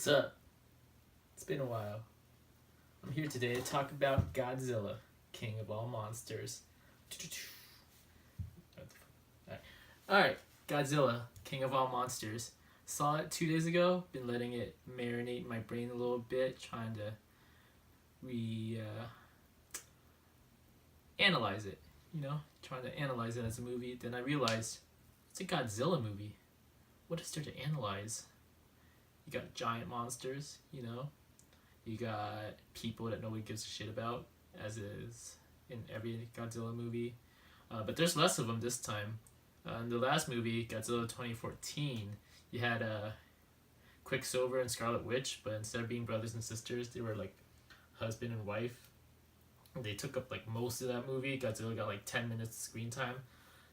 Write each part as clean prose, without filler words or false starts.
What's up? It's been a while. I'm here today to talk about Godzilla, King of all monsters. Alright, Godzilla, King of all monsters. Saw it 2 days ago, been letting it marinate in my brain a little bit, trying to analyze it, trying to analyze it as a movie. Then I realized it's a Godzilla movie. What is there to analyze? You got giant monsters, you got people that nobody gives a shit about, as is in every Godzilla movie. But there's less of them this time. In the last movie, Godzilla 2014, you had Quicksilver and Scarlet Witch, but instead of being brothers and sisters, they were like husband and wife. They took up like most of that movie. Godzilla got like 10 minutes screen time.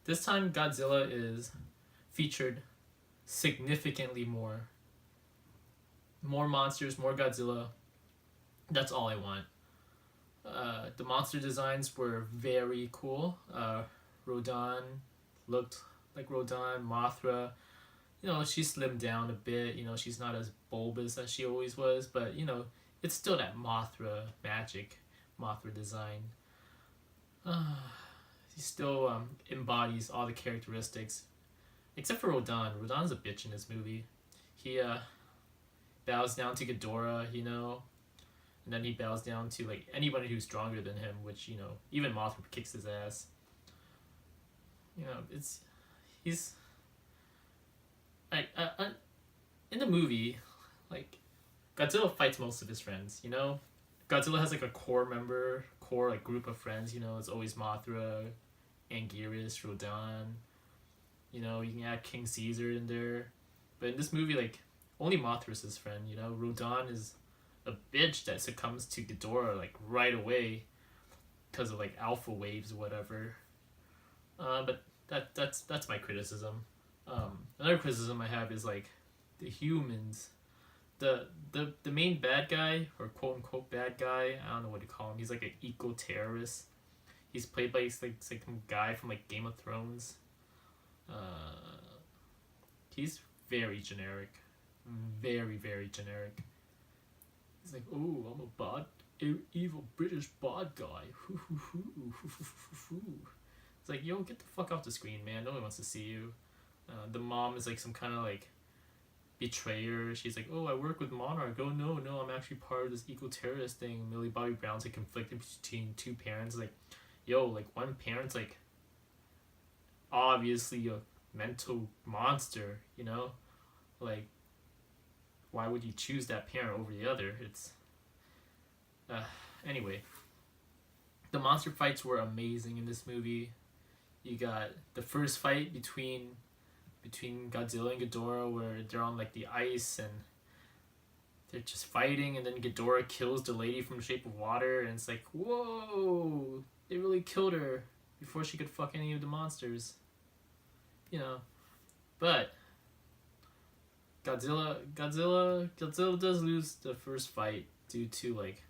This time, Godzilla is featured significantly more. More monsters, more Godzilla. That's all I want. The monster designs were very cool. Rodan looked like Rodan. Mothra, she slimmed down a bit. She's not as bulbous as she always was, but it's still that Mothra magic, Mothra design. He still embodies all the characteristics, except for Rodan. Rodan's a bitch in this movie. He bows down to Ghidorah, and then he bows down to like anybody who's stronger than him, which even Mothra kicks his ass. He's like in the movie, like Godzilla fights most of his friends. Godzilla has like a core like group of friends. It's always Mothra, Anguirus, Rodan. You can add King Caesar in there, but in this movie, like only Mothra's his friend. Rodan is a bitch that succumbs to Ghidorah like right away because of like alpha waves or whatever. But that's my criticism. Another criticism I have is like the humans. The main bad guy, or quote unquote bad guy, I don't know what to call him. He's like an eco-terrorist. He's played by some guy from like Game of Thrones. He's very generic. Very, very generic. He's like, oh, I'm a bad, evil British bad guy. It's like, yo, get the fuck off the screen, man. No one wants to see you. The mom is like some kind of like betrayer. She's like, oh, I work with Monarch. Oh, no, I'm actually part of this eco-terrorist thing. Millie Bobby Brown's like conflicted between two parents. Like, yo, like one parent's like obviously a mental monster, like why would you choose that parent over the other? It's anyway, the monster fights were amazing in this movie. You got the first fight between Godzilla and Ghidorah, where they're on like the ice and they're just fighting, and then Ghidorah kills the lady from Shape of Water, and it's like, whoa, they really killed her before she could fuck any of the monsters. But Godzilla does lose the first fight due to like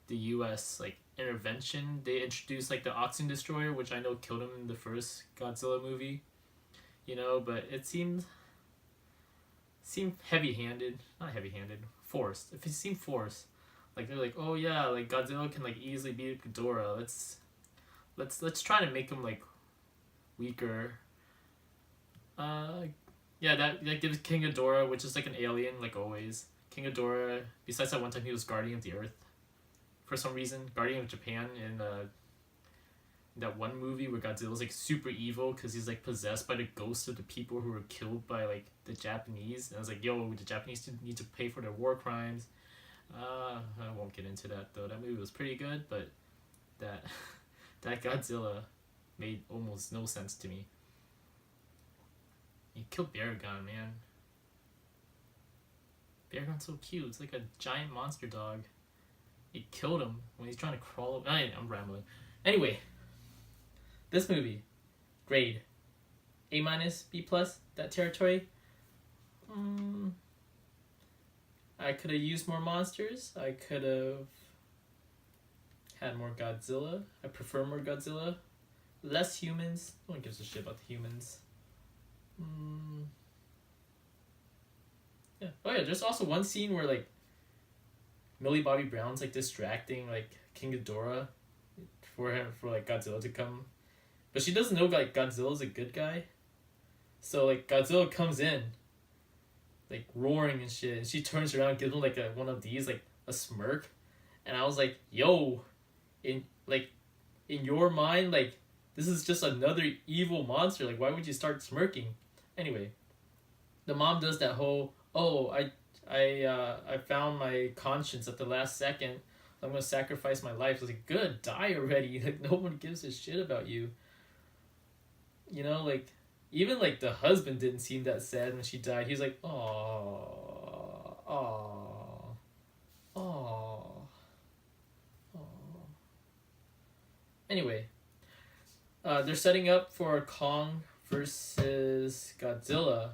the US like intervention. They introduced like the Oxygen Destroyer, which I know killed him in the first Godzilla movie. But it seemed heavy-handed. Not heavy-handed, forced. If it seemed forced, like they're like, oh yeah, like Godzilla can like easily beat Ghidorah. Let's try to make him like weaker. Yeah, that gives King Ghidorah, which is like an alien, like always. King Ghidorah, besides that one time he was Guardian of the Earth. For some reason, Guardian of Japan in that one movie where Godzilla's like super evil because he's like possessed by the ghosts of the people who were killed by like the Japanese. And I was like, yo, the Japanese need to pay for their war crimes. I won't get into that though. That movie was pretty good, but that Godzilla made almost no sense to me. He killed Baragon, man. Baragon's so cute. It's like a giant monster dog. He killed him when he's trying to crawl up. I'm rambling. Anyway, this movie, grade A-, B+, that territory. I could have used more monsters. I could have had more Godzilla. I prefer more Godzilla. Less humans. No one gives a shit about the humans. Yeah. Oh yeah, there's also one scene where like Millie Bobby Brown's like distracting like King Ghidorah for him for like Godzilla to come, but she doesn't know like Godzilla's a good guy. So like Godzilla comes in, like roaring and shit, and she turns around and gives him like one of these like a smirk, and I was like, yo, in like in your mind like this is just another evil monster. Like why would you start smirking? Anyway, the mom does that whole I found my conscience at the last second. I'm gonna sacrifice my life. I was like, good, die already. Like no one gives a shit about you. You know, like even like the husband didn't seem that sad when she died. He was like, oh, oh, oh, oh. Anyway, they're setting up for Kong versus Godzilla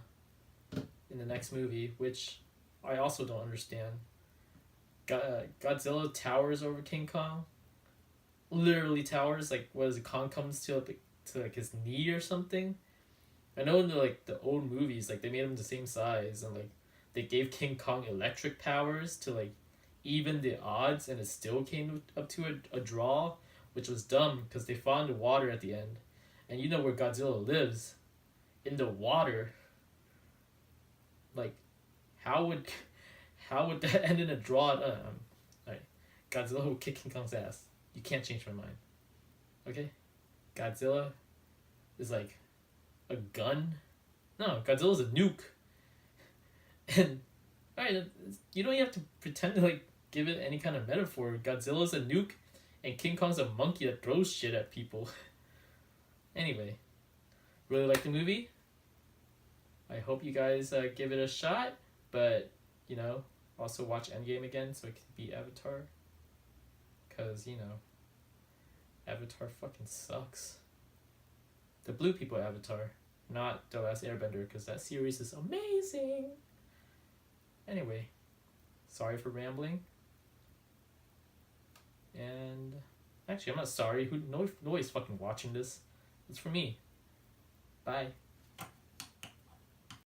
in the next movie, which I also don't understand. Godzilla towers over King Kong. Literally towers. Like, what is it? Kong comes to like his knee or something. I know in the old movies, like they made him the same size, and like they gave King Kong electric powers to like even the odds, and it still came up to a draw, which was dumb because they found the water at the end, and you know where Godzilla lives, in the water. Like, how would that end in a draw? Alright, Godzilla will kick King Kong's ass. You can't change my mind. Okay, Godzilla is like a gun. No, Godzilla's a nuke. And alright, you don't even have to pretend to like give it any kind of metaphor. Godzilla's a nuke, and King Kong's a monkey that throws shit at people. Anyway, really like the movie. I hope you guys give it a shot, but you know, also watch Endgame again so it can beat Avatar. Cause you know, Avatar fucking sucks. The blue people Avatar, not The Last Airbender, because that series is amazing. Anyway, sorry for rambling. And actually, I'm not sorry. Nobody's fucking watching this. It's for me. Bye.